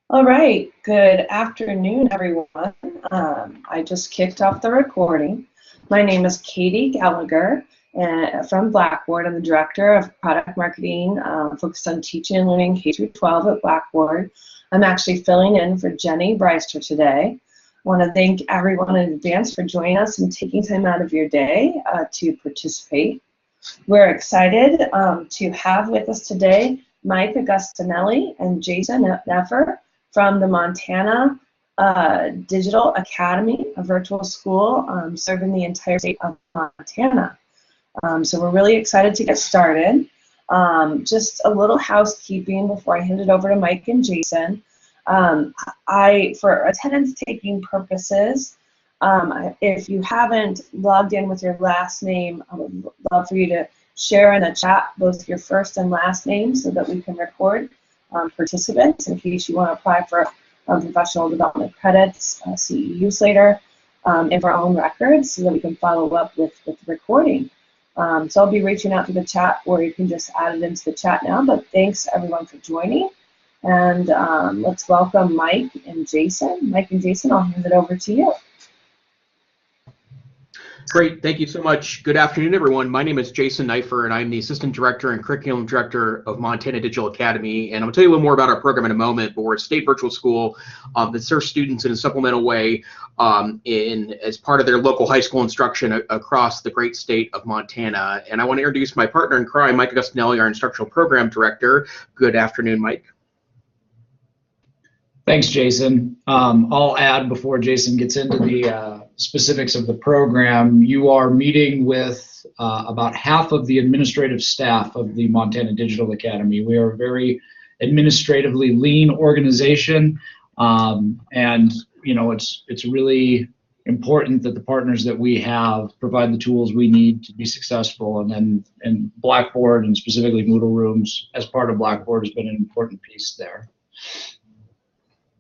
All right, good afternoon, everyone. I just kicked off the recording. My name is Katie Gallagher from Blackboard. I'm the Director of Product Marketing focused on teaching and learning K-12 at Blackboard. I'm actually filling in for Jenny Breister today. I want to thank everyone in advance for joining us and taking time out of your day to participate. We're excited to have with us today Mike Augustinelli and Jason Neffer from the Montana Digital Academy, a virtual school serving the entire state of Montana. So we're really excited to get started. Just a little housekeeping before I hand it over to Mike and Jason. For attendance-taking purposes, if you haven't logged in with your last name, I would love for you to share in the chat both your first and last name so that we can record participants in case you want to apply for professional development credits, CEUs later, and for our own records so that we can follow up with the recording. So I'll be reaching out to the chat, or you can just add it into the chat now, but thanks everyone for joining. And let's welcome Mike and Jason. Mike and Jason, I'll hand it over to you. Great, thank you so much. Good afternoon, everyone. My name is Jason Neifer, and I'm the Assistant Director and Curriculum Director of Montana Digital Academy. And I'm going to tell you a little more about our program in a moment, but we're a state virtual school that serves students in a supplemental way as part of their local high school instruction across the great state of Montana. And I want to introduce my partner in crime, Mike Augustinelli, our Instructional Program Director. Good afternoon, Mike. Thanks, Jason. I'll add before Jason gets into the specifics of the program, you are meeting with about half of the administrative staff of the Montana Digital Academy. We are a very administratively lean organization, and you know it's really important that the partners that we have provide the tools we need to be successful, and Blackboard, and specifically Moodle Rooms as part of Blackboard, has been an important piece there.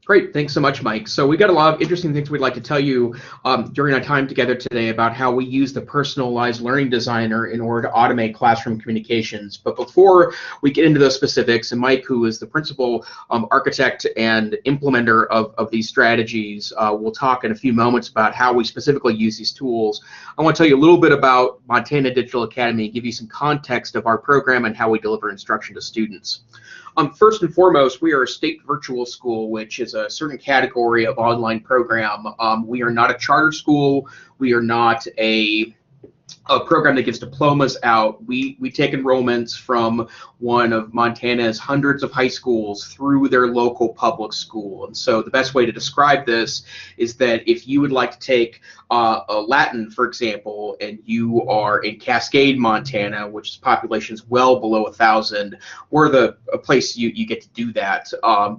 Great, thanks so much, Mike. So we got a lot of interesting things we'd like to tell you during our time together today about how we use the personalized learning designer in order to automate classroom communications. But before we get into those specifics, and Mike, who is the principal architect and implementer of these strategies, will talk in a few moments about how we specifically use these tools. I want to tell you a little bit about Montana Digital Academy and give you some context of our program and how we deliver instruction to students. First and foremost, we are a state virtual school, which is a certain category of online program. We are not a charter school. We are not a program that gives diplomas out. We take enrollments from one of Montana's hundreds of high schools through their local public school. And so the best way to describe this is that if you would like to take Latin, for example, and you are in Cascade, Montana, which is population is well below 1,000, we're the place you get to do that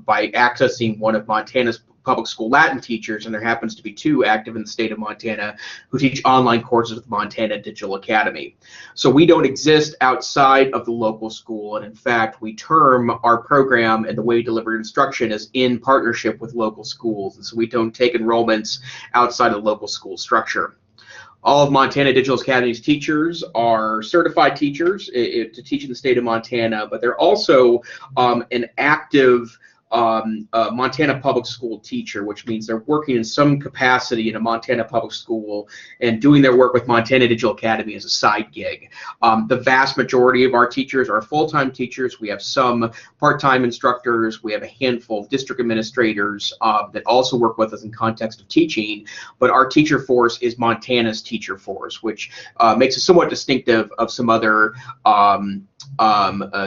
by accessing one of Montana's public school Latin teachers, and there happens to be two active in the state of Montana who teach online courses with Montana Digital Academy. So we don't exist outside of the local school, and in fact, we term our program and the way we deliver instruction as in partnership with local schools, and so we don't take enrollments outside of the local school structure. All of Montana Digital Academy's teachers are certified teachers to teach in the state of Montana, but they're also an active Montana public school teacher, which means they're working in some capacity in a Montana public school and doing their work with Montana Digital Academy as a side gig. The vast majority of our teachers are full-time teachers. We have some part-time instructors. We have a handful of district administrators that also work with us in context of teaching, but our teacher force is Montana's teacher force, which makes us somewhat distinctive of some other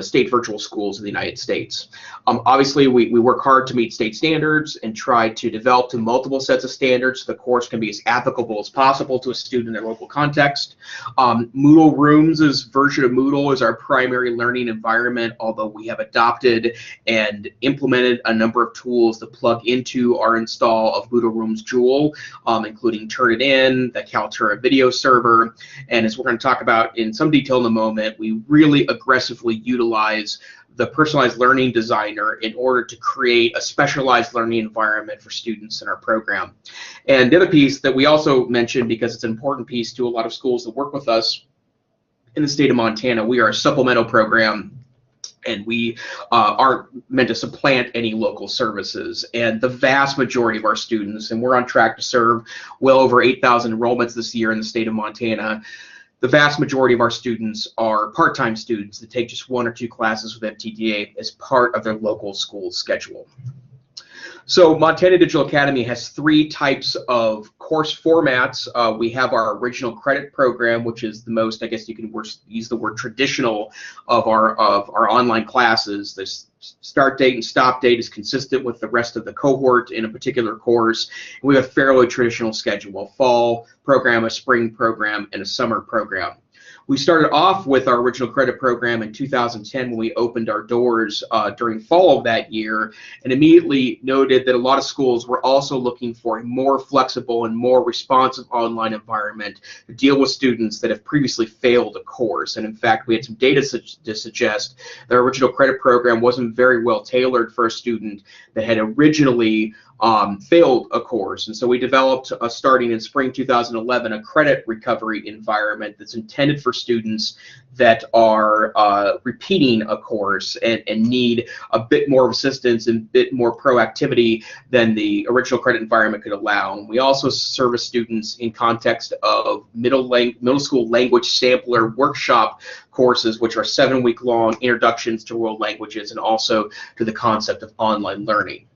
state virtual schools in the United States. Obviously, we work hard to meet state standards and try to develop to multiple sets of standards so the course can be as applicable as possible to a student in their local context. Moodle Rooms' version of Moodle is our primary learning environment, although we have adopted and implemented a number of tools that plug into our install of Moodle Rooms Joule, including Turnitin, the Kaltura video server, and as we're going to talk about in some detail in a moment, we really aggressively utilize the personalized learning designer in order to create a specialized learning environment for students in our program. And the other piece that we also mentioned, because it's an important piece to a lot of schools that work with us in the state of Montana, we are a supplemental program And we aren't meant to supplant any local services. And the vast majority of our students, and we're on track to serve well over 8,000 enrollments this year in the state of Montana, the vast majority of our students are part-time students that take just 1 or 2 classes with MTDA as part of their local school schedule. So Montana Digital Academy has 3 types of course formats. We have our original credit program, which is the most, I guess you can use the word traditional, of our online classes. This start date and stop date is consistent with the rest of the cohort in a particular course. We have a fairly traditional schedule: a fall program, a spring program, and a summer program. We started off with our original credit program in 2010 when we opened our doors during fall of that year, and immediately noted that a lot of schools were also looking for a more flexible and more responsive online environment to deal with students that have previously failed a course. And in fact, we had some data to suggest that our original credit program wasn't very well tailored for a student that had originally failed a course. And so we developed, starting in spring 2011, a credit recovery environment that's intended for students that are repeating a course and need a bit more assistance and a bit more proactivity than the original credit environment could allow. And we also service students in context of middle school language sampler workshop courses, which are 7-week-long introductions to world languages and also to the concept of online learning.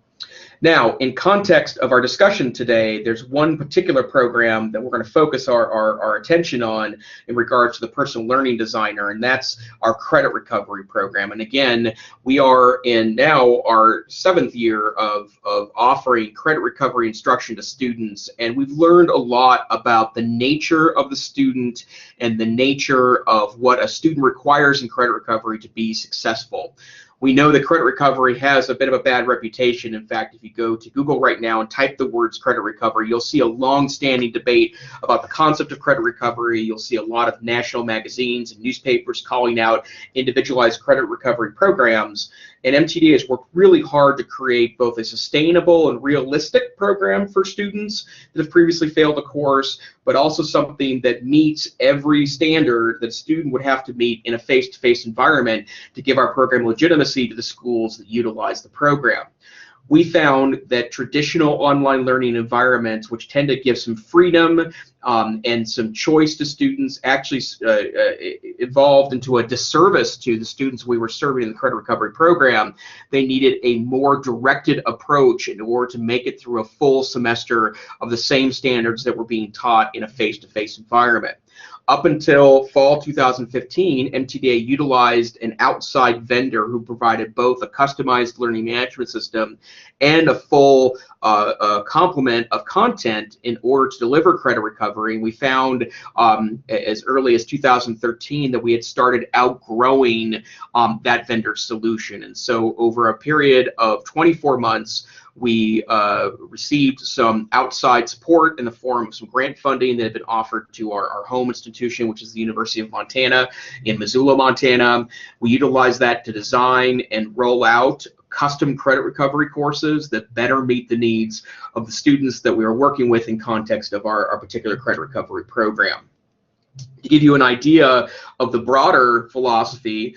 Now, in context of our discussion today, there's one particular program that we're going to focus our attention on in regards to the personal learning designer, and that's our credit recovery program. And again, we are in now our 7th year of offering credit recovery instruction to students, and we've learned a lot about the nature of the student and the nature of what a student requires in credit recovery to be successful. We know that credit recovery has a bit of a bad reputation. In fact, if you go to Google right now and type the words credit recovery, you'll see a long-standing debate about the concept of credit recovery. You'll see a lot of national magazines and newspapers calling out individualized credit recovery programs. And MTDA has worked really hard to create both a sustainable and realistic program for students that have previously failed a course, but also something that meets every standard that a student would have to meet in a face-to-face environment to give our program legitimacy to the schools that utilize the program. We found that traditional online learning environments, which tend to give some freedom and some choice to students, actually evolved into a disservice to the students we were serving in the credit recovery program. They needed a more directed approach in order to make it through a full semester of the same standards that were being taught in a face-to-face environment. Up until fall 2015, MTDA utilized an outside vendor who provided both a customized learning management system and a full complement of content in order to deliver credit recovery. And we found as early as 2013 that we had started outgrowing that vendor solution. And so over a period of 24 months, we received some outside support in the form of some grant funding that had been offered to our home institution, which is the University of Montana in Missoula, Montana. We utilized that to design and roll out custom credit recovery courses that better meet the needs of the students that we are working with in context of our particular credit recovery program. To give you an idea of the broader philosophy,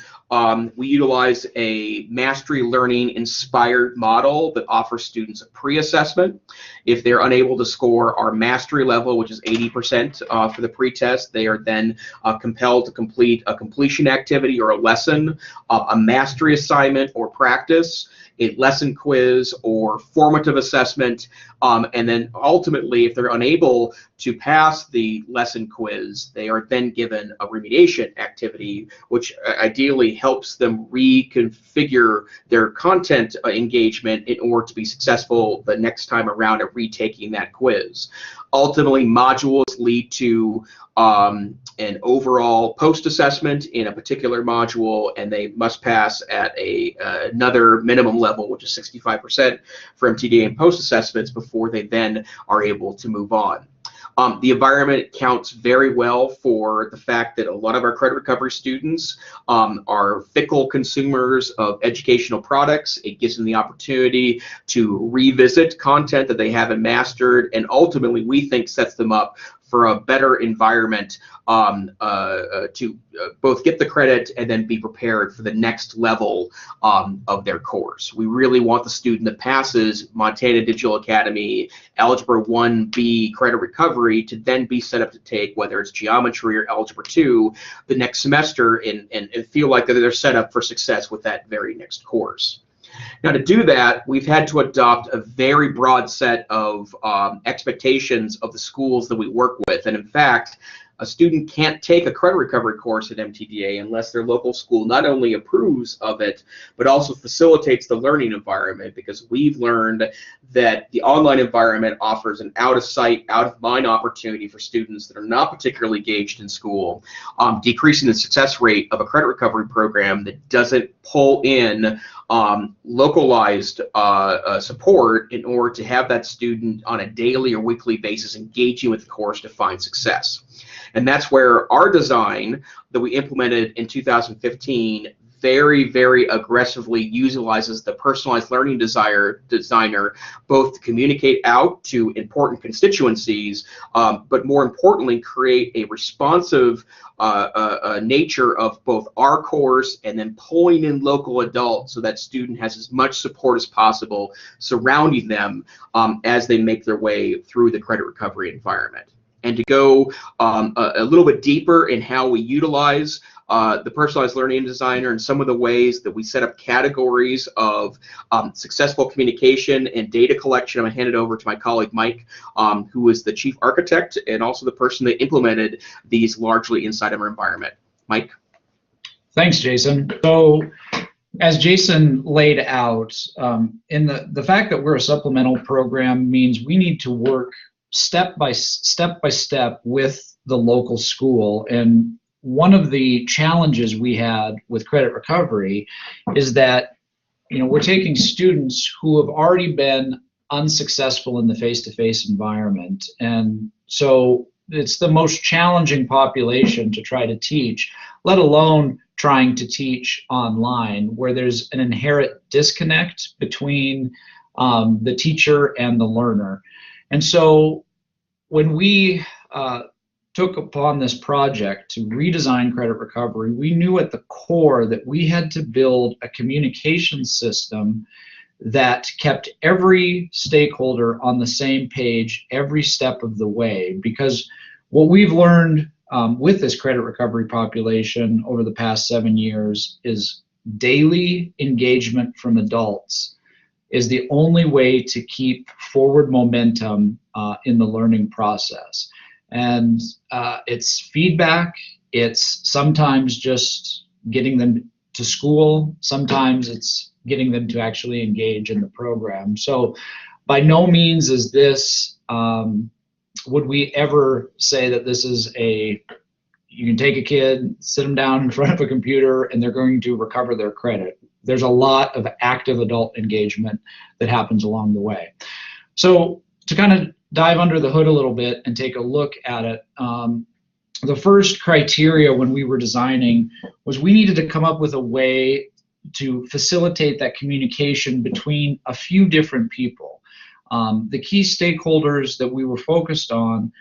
we utilize a mastery learning inspired model that offers students a pre-assessment. If they're unable to score our mastery level, which is 80% for the pre-test, they are then compelled to complete a completion activity or a lesson, a mastery assignment or practice, a lesson quiz or formative assessment, and then ultimately, if they're unable to pass the lesson quiz, they are then given a remediation activity, which ideally helps them reconfigure their content engagement in order to be successful the next time around at retaking that quiz. Ultimately, modules lead to an overall post-assessment in a particular module, and they must pass at another minimum level, which is 65% for MTDA and post-assessments, before they then are able to move on. The environment counts very well for the fact that a lot of our credit recovery students are fickle consumers of educational products. It gives them the opportunity to revisit content that they haven't mastered, and ultimately we think sets them up for a better environment to both get the credit and then be prepared for the next level of their course. We really want the student that passes Montana Digital Academy Algebra 1B credit recovery to then be set up to take, whether it's geometry or Algebra 2, the next semester and feel like that they're set up for success with that very next course. Now, to do that, we've had to adopt a very broad set of expectations of the schools that we work with. And in fact, a student can't take a credit recovery course at MTDA unless their local school not only approves of it, but also facilitates the learning environment, because we've learned that the online environment offers an out-of-sight, out-of-mind opportunity for students that are not particularly engaged in school, decreasing the success rate of a credit recovery program that doesn't pull in localized support in order to have that student on a daily or weekly basis engaging with the course to find success. And that's where our design that we implemented in 2015 very, very aggressively utilizes the personalized learning designer both to communicate out to important constituencies, but more importantly, create a responsive nature of both our course and then pulling in local adults so that student has as much support as possible surrounding them as they make their way through the credit recovery environment. And to go a little bit deeper in how we utilize the personalized learning designer and some of the ways that we set up categories of successful communication and data collection, I'm going to hand it over to my colleague Mike, who is the chief architect and also the person that implemented these largely inside of our environment. Mike? Thanks, Jason. So, as Jason laid out, in the fact that we're a supplemental program means we need to work step by step with the local school. And one of the challenges we had with credit recovery is that, we're taking students who have already been unsuccessful in the face-to-face environment. And so it's the most challenging population to try to teach, let alone trying to teach online, where there's an inherent disconnect between the teacher and the learner. And so when we took upon this project to redesign credit recovery, we knew at the core that we had to build a communication system that kept every stakeholder on the same page every step of the way. Because what we've learned with this credit recovery population over the past 7 years is daily engagement from adults is the only way to keep forward momentum in the learning process. And it's feedback, it's sometimes just getting them to school, sometimes it's getting them to actually engage in the program. So by no means is this, would we ever say that this is you can take a kid, sit them down in front of a computer, and they're going to recover their credit. There's a lot of active adult engagement that happens along the way. So to kind of dive under the hood a little bit and take a look at it, the first criteria when we were designing was we needed to come up with a way to facilitate that communication between a few different people. The key stakeholders that we were focused on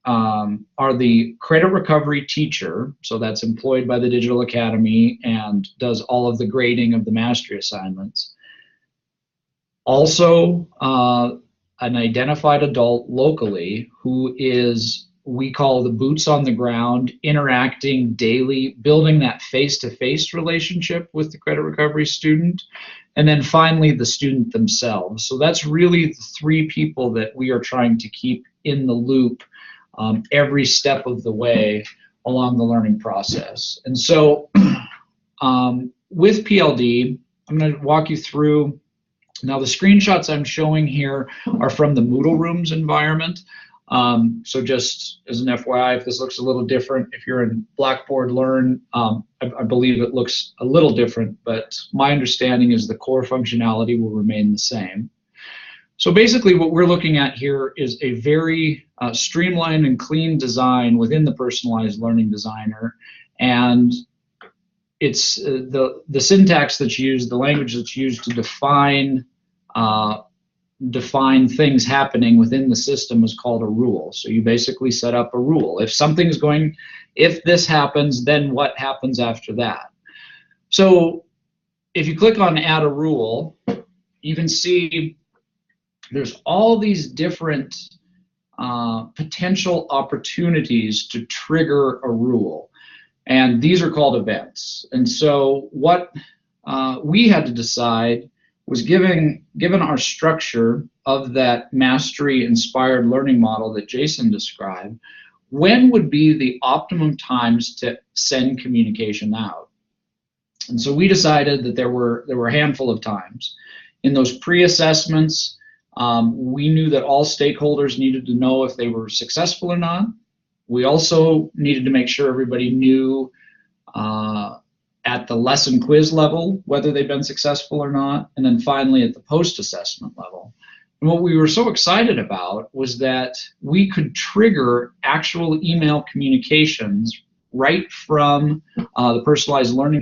are the credit recovery teacher, so that's employed by the Digital Academy and does all of the grading of the mastery assignments. Also, an identified adult locally who is, we call the boots on the ground, interacting daily, building that face-to-face relationship with the credit recovery student. And then finally, the student themselves. So that's really the three people that we are trying to keep in the loop every step of the way along the learning process. And so with PLD, I'm going to walk you through. Now the screenshots I'm showing here are from the Moodle Rooms environment. So just as an FYI, if this looks a little different, if you're in Blackboard Learn, I believe it looks a little different, but my understanding is the core functionality will remain the same. So basically what we're looking at here is a very streamlined and clean design within the personalized learning designer. And it's the syntax that's used, the language that's used to define define things happening within the system is called a rule. So you basically set up a rule. If this happens, then what happens after that? So if you click on add a rule, you can see there's all these different potential opportunities to trigger a rule. And these are called events. And so what we had to decide was given our structure of that mastery-inspired learning model that Jason described, when would be the optimum times to send communication out? And so we decided that there were a handful of times. In those pre-assessments, we knew that all stakeholders needed to know if they were successful or not. We also needed to make sure everybody knew at the lesson quiz level whether they've been successful or not, and then finally at the post-assessment level. And what we were so excited about was that we could trigger actual email communications right from the personalized learning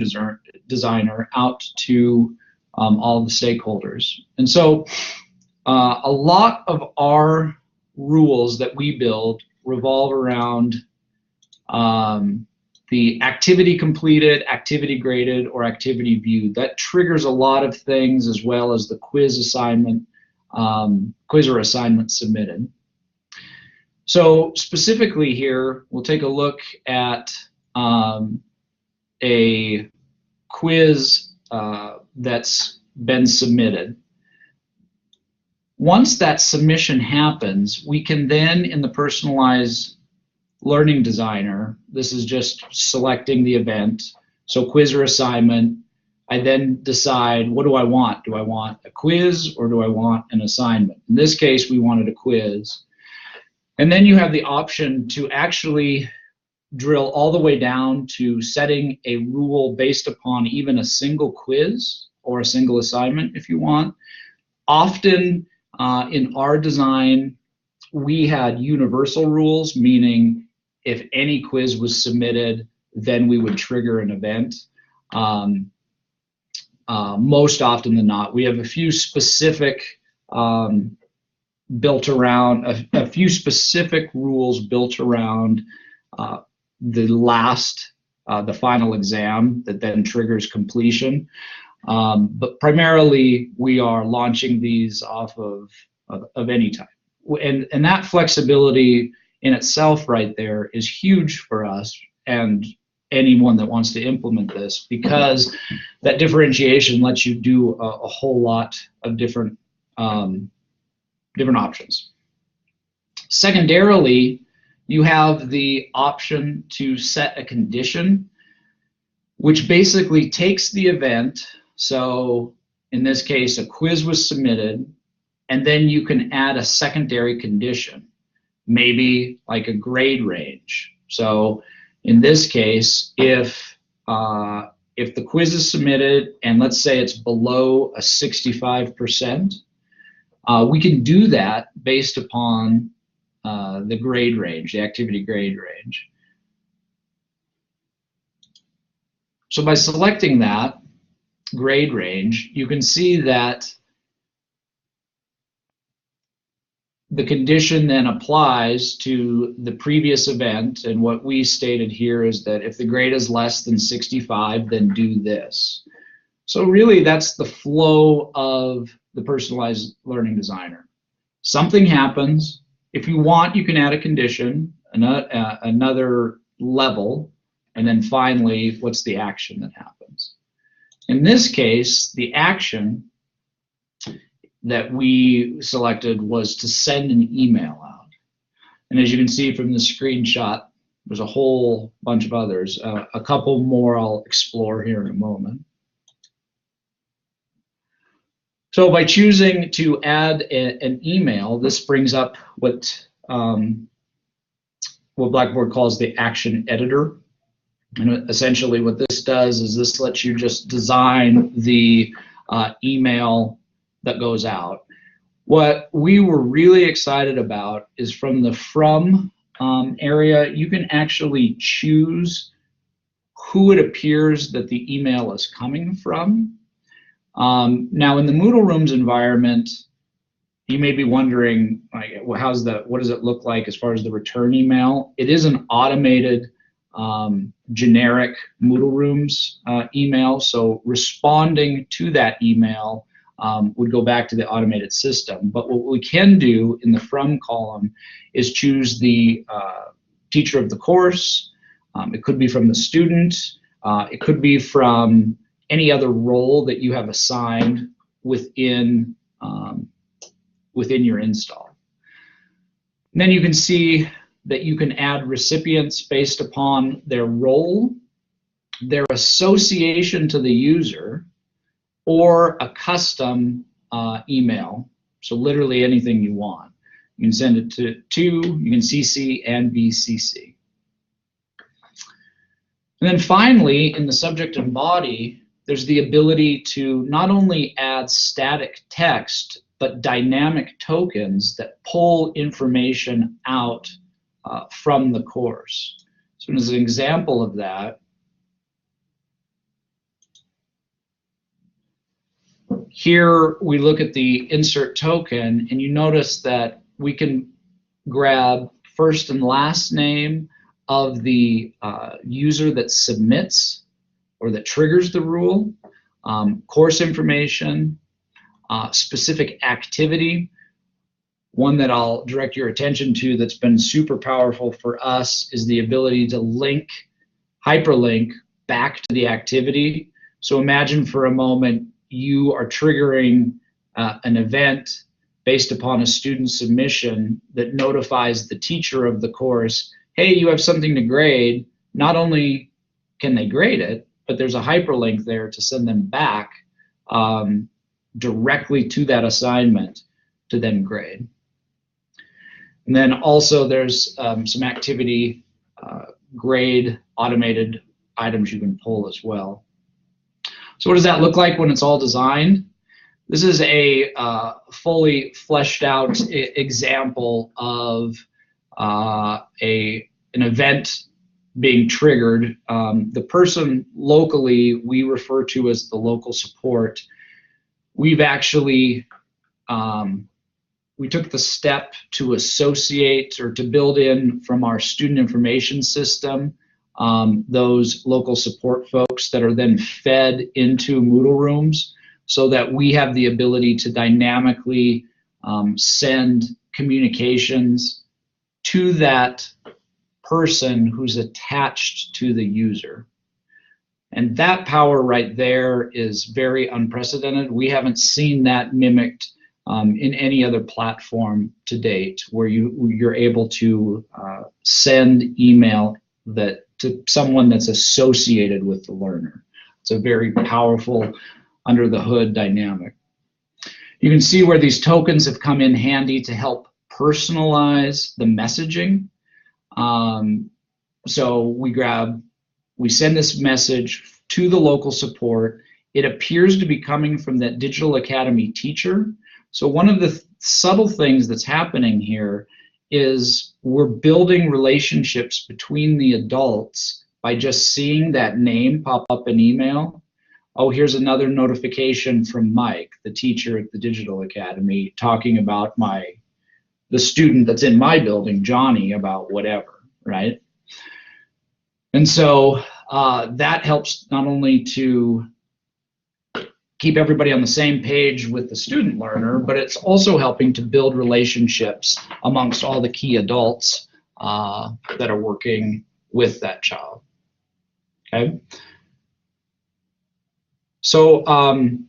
designer out to all the stakeholders. And so a lot of our rules that we build revolve around the activity completed, activity graded, or activity viewed. That triggers a lot of things, as well as the quiz assignment, quiz or assignment submitted. So specifically here, we'll take a look at a quiz that's been submitted. Once that submission happens, we can then, in the personalized learning designer, this is just selecting the event, so quiz or assignment, I then decide, what do I want? Do I want a quiz or do I want an assignment? In this case, we wanted a quiz. And then you have the option to actually drill all the way down to setting a rule based upon even a single quiz or a single assignment if you want. Often in our design, we had universal rules, meaning if any quiz was submitted, then we would trigger an event. Most often than not, we have a few specific built around a few specific rules built around the final exam that then triggers completion. But primarily, we are launching these off of any type, and that flexibility in itself right there is huge for us and anyone that wants to implement this, because that differentiation lets you do a whole lot of different options. Secondarily, you have the option to set a condition, which basically takes the event. So in this case, a quiz was submitted, and then you can add a secondary condition, maybe like a grade range. So in this case, if the quiz is submitted and let's say it's below a 65%, we can do that based upon the grade range, the activity grade range. So by selecting that grade range, you can see that the condition then applies to the previous event, and what we stated here is that if the grade is less than 65, then do this. So really that's the flow of the personalized learning designer. Something happens. If you want, you can add a condition, another level, and then finally, what's the action that happens? In this case, the action that we selected was to send an email out. And as you can see from the screenshot, there's a whole bunch of others. A couple more I'll explore here in a moment. So by choosing to add an email, this brings up what Blackboard calls the action editor. And essentially what this does is this lets you just design the email that goes out. What we were really excited about is from the area, you can actually choose who it appears that the email is coming from. Now in the Moodle Rooms environment, you may be wondering, like, well, what does it look like as far as the return email? It is an automated generic Moodle Rooms email, so responding to that email would go back to the automated system. But what we can do in the from column is choose the teacher of the course. It could be from the student. It could be from any other role that you have assigned within your install. And then you can see that you can add recipients based upon their role, their association to the user, or a custom email. So literally anything you want. You can send it to, you can CC and BCC. And then finally, in the subject and body, there's the ability to not only add static text, but dynamic tokens that pull information out from the course. So as an example of that, here we look at the insert token, and you notice that we can grab first and last name of the user that submits or that triggers the rule, course information, specific activity. One that I'll direct your attention to that's been super powerful for us is the ability to hyperlink back to the activity. So imagine for a moment you are triggering an event based upon a student submission that notifies the teacher of the course, hey, you have something to grade. Not only can they grade it, but there's a hyperlink there to send them back directly to that assignment to then grade. And then also there's some activity grade automated items you can pull as well. So what does that look like when it's all designed? This is a fully fleshed out example of an event being triggered. The person locally we refer to as the local support. We've actually we took the step to associate or to build in from our student information system those local support folks that are then fed into Moodle Rooms, so that we have the ability to dynamically send communications to that person who's attached to the user. And that power right there is very unprecedented. We haven't seen that mimicked in any other platform to date, where you're able to send email to someone that's associated with the learner. It's a very powerful under the hood dynamic. You can see where these tokens have come in handy to help personalize the messaging. So we send this message to the local support. It appears to be coming from that Digital Academy teacher. So one of the subtle things that's happening here is we're building relationships between the adults by just seeing that name pop up in email. Oh, here's another notification from Mike, the teacher at the Digital Academy, talking about the student that's in my building, Johnny, about whatever, right? And so that helps not only to keep everybody on the same page with the student learner, but it's also helping to build relationships amongst all the key adults that are working with that child. Okay. So I'm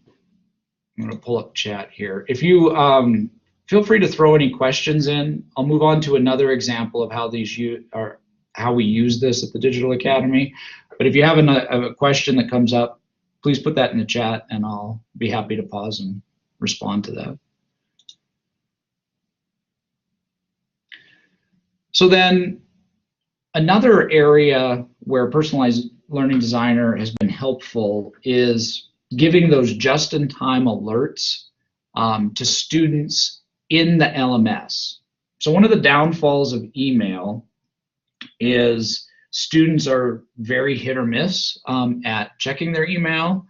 going to pull up chat here. If you feel free to throw any questions in, I'll move on to another example of how how we use this at the Digital Academy. But if you have a question that comes up, please put that in the chat and I'll be happy to pause and respond to that. So then another area where Personalized Learning Designer has been helpful is giving those just-in-time alerts to students in the LMS. So one of the downfalls of email is students are very hit or miss at checking their email.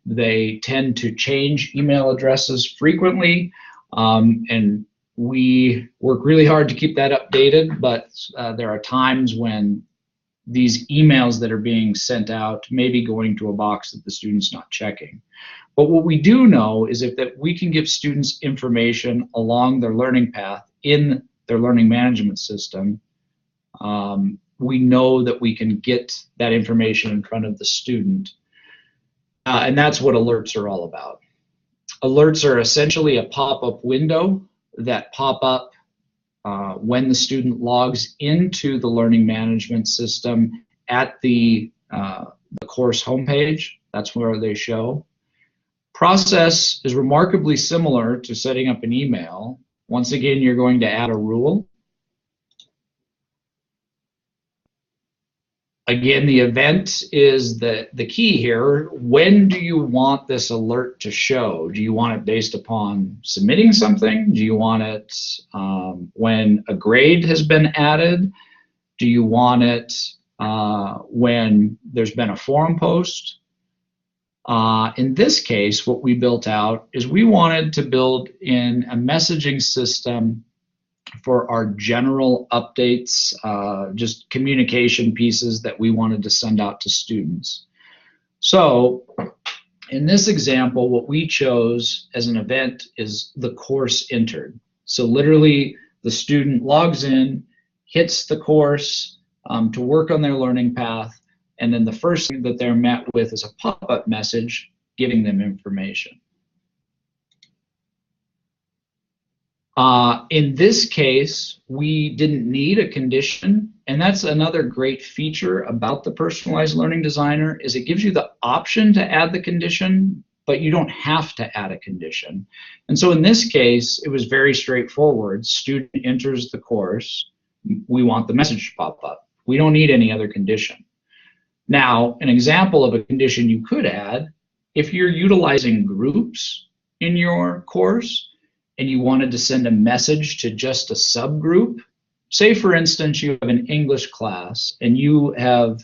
They tend to change email addresses frequently, And we work really hard to keep that updated, but there are times when these emails that are being sent out may be going to a box that the student's not checking. But what we do know is that we can give students information along their learning path in their learning management system, we know that we can get that information in front of the student. And that's what alerts are all about. Alerts are essentially a pop-up window that pop up when the student logs into the learning management system at the course homepage. That's where they show. Process is remarkably similar to setting up an email. Once again, you're going to add a rule. Again, the event is the key here. When do you want this alert to show? Do you want it based upon submitting something? Do you want it when a grade has been added? Do you want it when there's been a forum post? In this case, what we built out is we wanted to build in a messaging system for our general updates, just communication pieces that we wanted to send out to students. So in this example, what we chose as an event is the course entered. So literally the student logs in, hits the course to work on their learning path, and then the first thing that they're met with is a pop-up message giving them information. In this case, we didn't need a condition, and that's another great feature about the personalized learning designer is it gives you the option to add the condition, but you don't have to add a condition. And so in this case, it was very straightforward. Student enters the course, we want the message to pop up. We don't need any other condition. Now, an example of a condition you could add, if you're utilizing groups in your course, and you wanted to send a message to just a subgroup, say for instance you have an English class and you have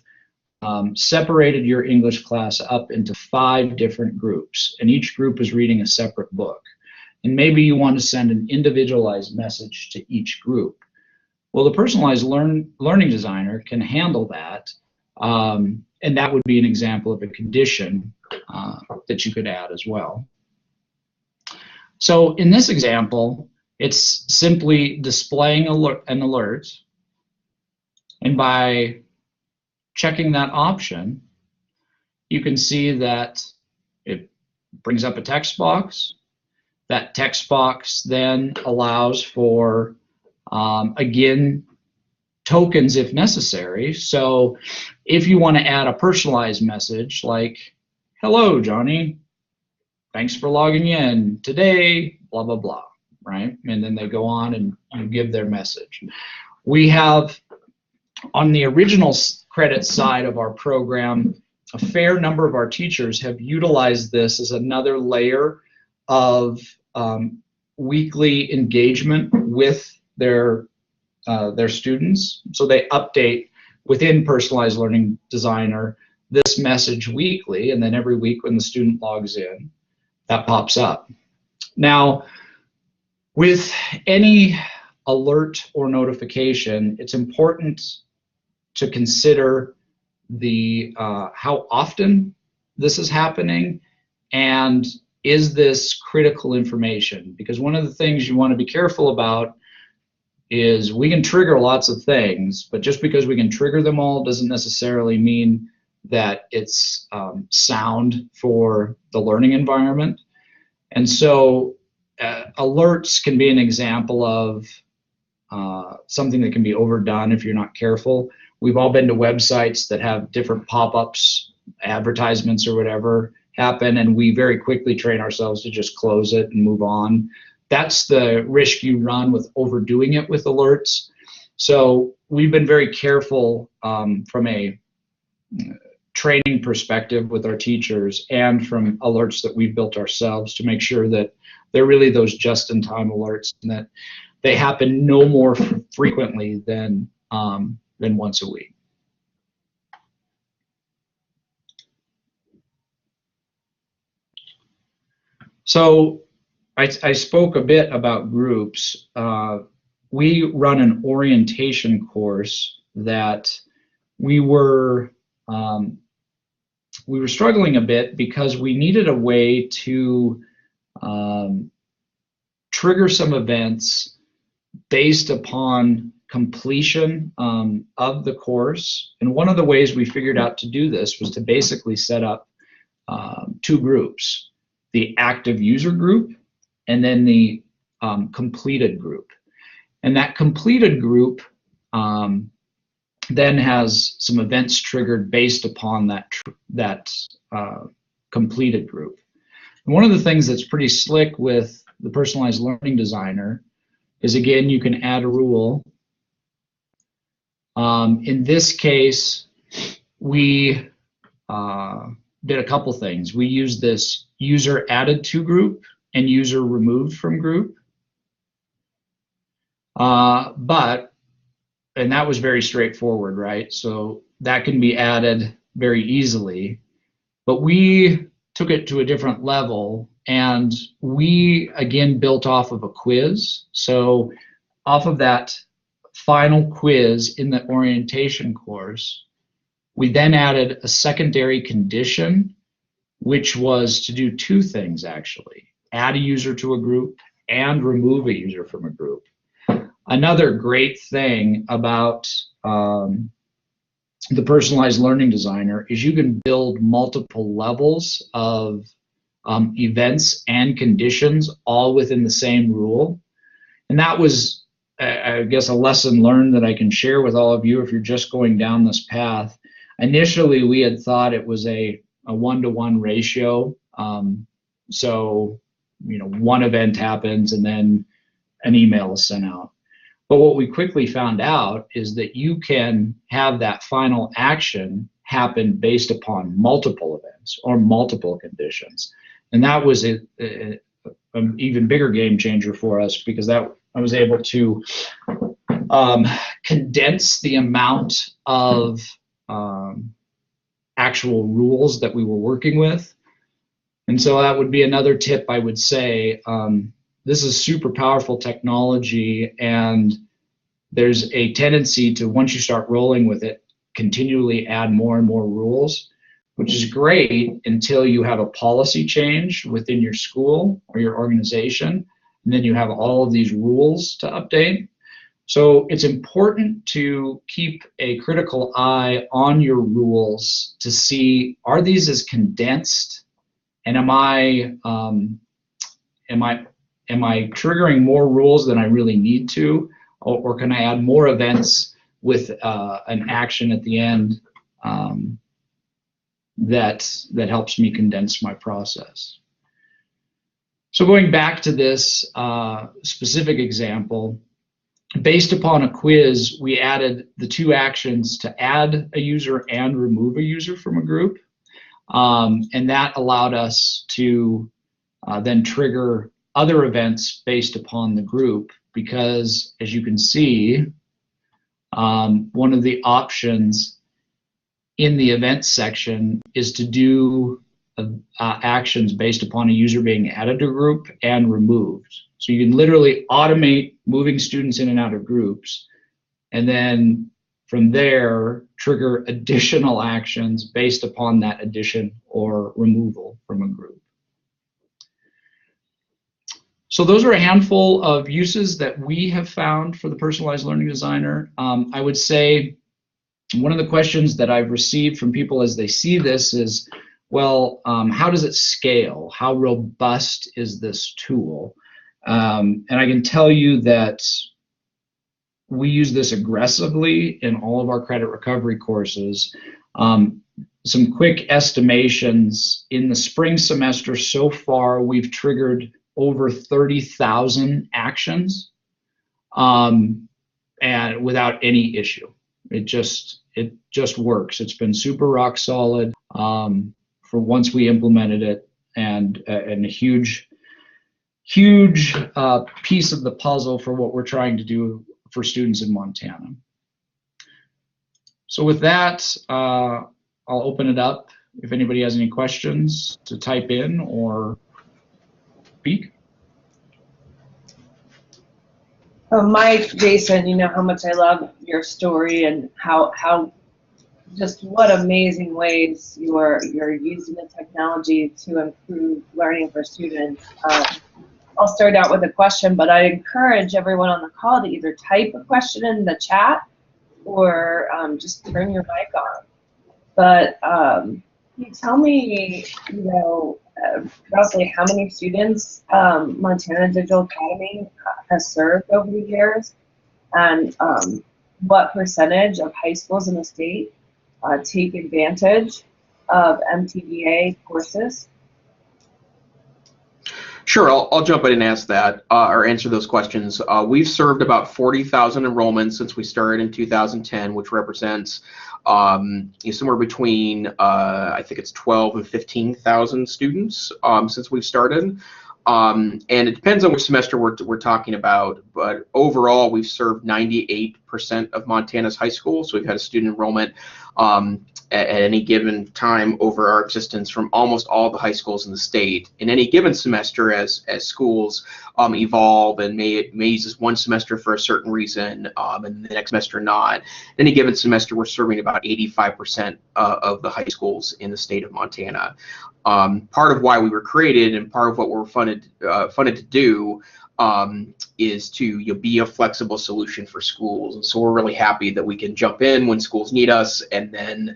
separated your English class up into 5 different groups, and each group is reading a separate book, and maybe you want to send an individualized message to each group. Well, the personalized learning designer can handle that, and that would be an example of a condition that you could add as well. So in this example, it's simply displaying an alert, and by checking that option, you can see that it brings up a text box. That text box then allows for, again, tokens if necessary. So if you want to add a personalized message like, "Hello, Johnny. Thanks for logging in today, blah, blah, blah," right? And then they go on and you give their message. We have, on the original credit side of our program, a fair number of our teachers have utilized this as another layer of weekly engagement with their students. So they update within Personalized Learning Designer this message weekly, and then every week when the student logs in, that pops up. Now, with any alert or notification, it's important to consider the how often this is happening, and is this critical information? Because one of the things you want to be careful about is we can trigger lots of things, but just because we can trigger them all doesn't necessarily mean that it's sound for the learning environment. And so alerts can be an example of something that can be overdone if you're not careful. We've all been to websites that have different pop-ups, advertisements or whatever happen, and we very quickly train ourselves to just close it and move on. That's the risk you run with overdoing it with alerts. So we've been very careful from a training perspective with our teachers and from alerts that we've built ourselves to make sure that they're really those just-in-time alerts and that they happen no more frequently than once a week. So I spoke a bit about groups. We run an orientation course that we were um, we were struggling a bit because we needed a way to um, trigger some events based upon completion of the course. And one of the ways we figured out to do this was to basically set up two groups, the active user group and then the completed group. And that completed group then has some events triggered based upon that completed group. And one of the things that's pretty slick with the personalized learning designer is, again, you can add a rule. In this case, we did a couple things. We used this user added to group and user removed from group. And that was very straightforward, right? So that can be added very easily. But we took it to a different level, and we, again, built off of a quiz. So off of that final quiz in the orientation course, we then added a secondary condition, which was to do two things, actually: add a user to a group and remove a user from a group. Another great thing about the personalized learning designer is you can build multiple levels of events and conditions all within the same rule. And that was, I guess, a lesson learned that I can share with all of you if you're just going down this path. Initially, we had thought it was a 1-to-1 ratio. So, one event happens and then an email is sent out. But what we quickly found out is that you can have that final action happen based upon multiple events or multiple conditions. And that was an even bigger game changer for us, because I was able to condense the amount of actual rules that we were working with. And so that would be another tip I would say. This is super powerful technology, and there's a tendency to, once you start rolling with it, continually add more and more rules, which is great until you have a policy change within your school or your organization, and then you have all of these rules to update. So it's important to keep a critical eye on your rules to see, are these as condensed, and am I triggering more rules than I really need to, or can I add more events with an action at the end that helps me condense my process? So going back to this specific example, based upon a quiz, we added the two actions to add a user and remove a user from a group, and that allowed us to then trigger other events based upon the group, because, as you can see, one of the options in the events section is to do actions based upon a user being added to a group and removed. So you can literally automate moving students in and out of groups, and then from there trigger additional actions based upon that addition or removal from a group. So those are a handful of uses that we have found for the personalized learning designer. I would say one of the questions that I've received from people as they see this is, well, how does it scale? How robust is this tool? And I can tell you that we use this aggressively in all of our credit recovery courses. Some quick estimations: in the spring semester so far, we've triggered over 30,000 actions, and without any issue. It just works. It's been super rock solid for once we implemented it, and a huge piece of the puzzle for what we're trying to do for students in Montana. So with that, I'll open it up if anybody has any questions to type in or speak. Mike, Jason, you know how much I love your story and how just what amazing ways you're using the technology to improve learning for students. I'll start out with a question, but I encourage everyone on the call to either type a question in the chat or just turn your mic on. But can you tell me, roughly how many students Montana Digital Academy has served over the years, and what percentage of high schools in the state take advantage of MTDA courses? Sure, I'll jump in and ask that or answer those questions. We've served about 40,000 enrollments since we started in 2010, which represents somewhere between I think it's 12 and 15,000 students since we've started. And it depends on which semester we're talking about, but overall we've served 98% of Montana's high schools. So we've had a student enrollment at any given time over our existence from almost all the high schools in the state. In any given semester, as schools evolve and may use this one semester for a certain reason and the next semester not, in any given semester we're serving about 85% of the high schools in the state of Montana. Part of why we were created and part of what we're funded to do is to be a flexible solution for schools. And so we're really happy that we can jump in when schools need us, and then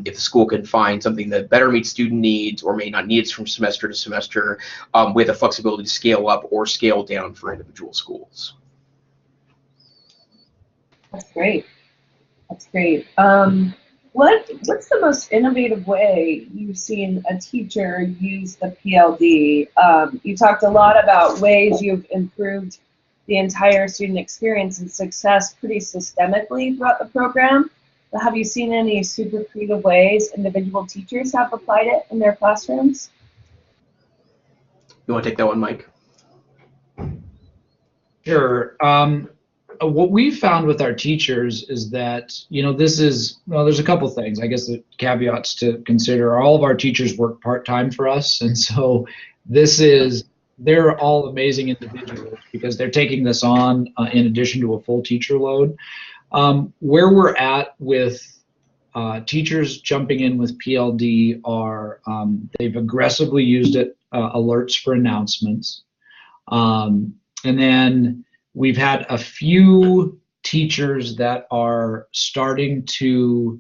if the school can find something that better meets student needs or may not need it from semester to semester, with the flexibility to scale up or scale down for individual schools. That's great. That's great. What's the most innovative way you've seen a teacher use the PLD? You talked a lot about ways you've improved the entire student experience and success pretty systemically throughout the program. But have you seen any super creative ways individual teachers have applied it in their classrooms? You want to take that one, Mike? Sure. What we've found with our teachers is that, there's a couple things. I guess the caveats to consider. All of our teachers work part-time for us, and so they're all amazing individuals because they're taking this on in addition to a full teacher load. Where we're at with teachers jumping in with PLD are they've aggressively used it, alerts for announcements, and then we've had a few teachers that are starting to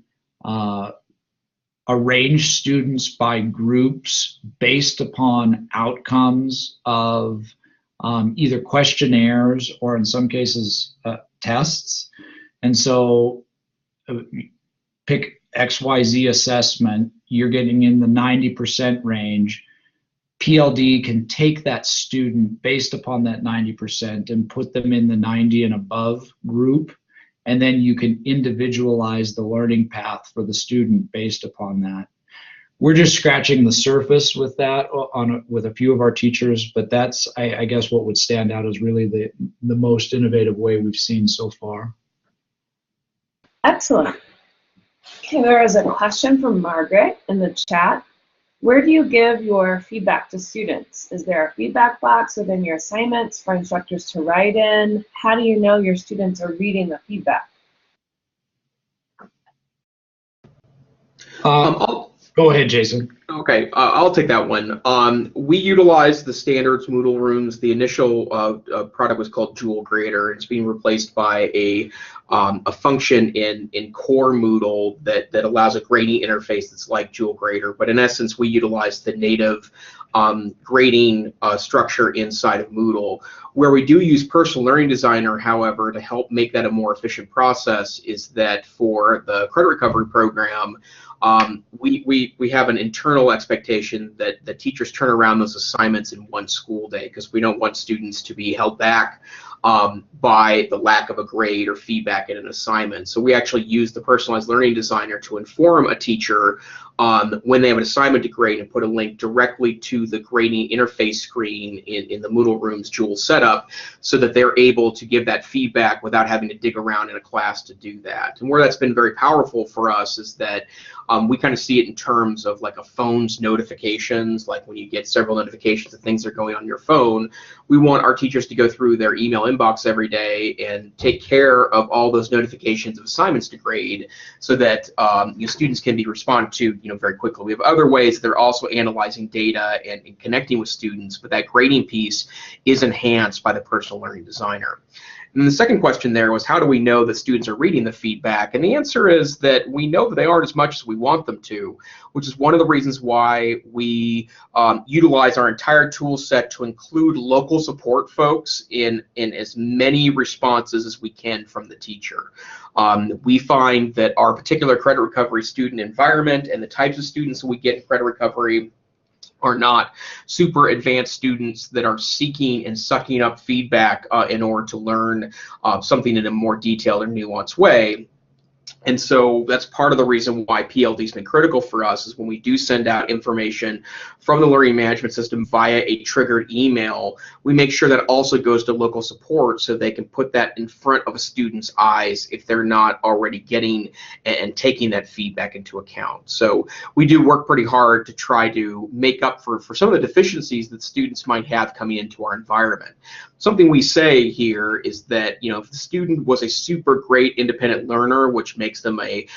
arrange students by groups based upon outcomes of either questionnaires or in some cases tests. And so pick XYZ assessment, you're getting in the 90% range. PLD can take that student based upon that 90% and put them in the 90 and above group, and then you can individualize the learning path for the student based upon that. We're just scratching the surface with that with a few of our teachers, but that's, I guess, what would stand out as really the most innovative way we've seen so far. Excellent. Okay, there is a question from Margaret in the chat. Where do you give your feedback to students? Is there a feedback box within your assignments for instructors to write in? How do you know your students are reading the feedback? Go ahead, Jason. Okay, I'll take that one. We utilize the standards Moodle rooms. The initial product was called Joule Grader. It's being replaced by a function in core Moodle that allows a grading interface that's like Joule Grader. But in essence, we utilize the native grading structure inside of Moodle. Where we do use Personal Learning Designer, however, to help make that a more efficient process is that for the credit recovery program, we have an internal expectation that the teachers turn around those assignments in one school day, because we don't want students to be held back by the lack of a grade or feedback in an assignment. So we actually use the Personalized Learning Designer to inform a teacher when they have an assignment to grade and put a link directly to the grading interface screen in the Moodle Room's Joule setup, so that they're able to give that feedback without having to dig around in a class to do that. And where that's been very powerful for us is that We kind of see it in terms of like a phone's notifications, like when you get several notifications of things that are going on your phone. We want our teachers to go through their email inbox every day and take care of all those notifications of assignments to grade, so that students can be responded to very quickly. We have other ways that they're also analyzing data and connecting with students, but that grading piece is enhanced by the personal learning designer. And the second question there was, how do we know that students are reading the feedback? And the answer is that we know that they aren't as much as we want them to, which is one of the reasons why we utilize our entire tool set to include local support folks in as many responses as we can from the teacher. We find that our particular credit recovery student environment and the types of students that we get in credit recovery are not super advanced students that are seeking and sucking up feedback in order to learn something in a more detailed or nuanced way. And so that's part of the reason why PLD has been critical for us, is when we do send out information from the learning management system via a triggered email, we make sure that also goes to local support so they can put that in front of a student's eyes if they're not already getting and taking that feedback into account. So we do work pretty hard to try to make up for some of the deficiencies that students might have coming into our environment. Something we say here is that if the student was a super great independent learner, which makes them a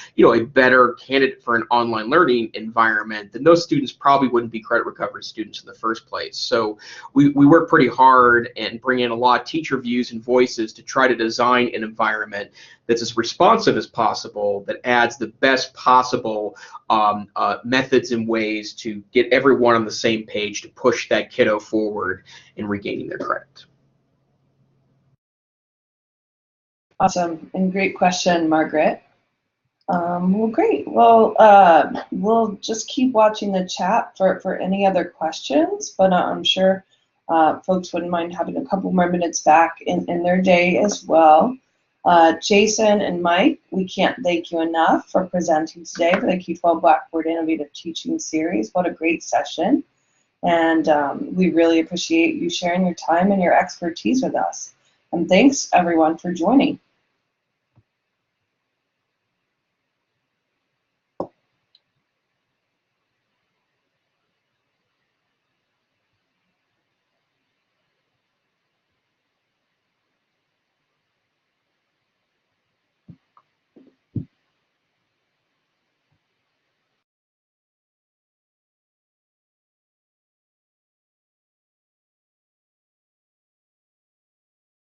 better candidate for an online learning environment, then those students probably wouldn't be credit recovery students in the first place. So we work pretty hard and bring in a lot of teacher views and voices to try to design an environment that's as responsive as possible, that adds the best possible methods and ways to get everyone on the same page to push that kiddo forward in regaining their credit. Awesome, and great question, Margaret. Well, great. Well, we'll just keep watching the chat for any other questions, but I'm sure folks wouldn't mind having a couple more minutes back in their day as well. Jason and Mike, we can't thank you enough for presenting today for the Q12 Blackboard Innovative Teaching Series. What a great session. And we really appreciate you sharing your time and your expertise with us. And thanks, everyone, for joining.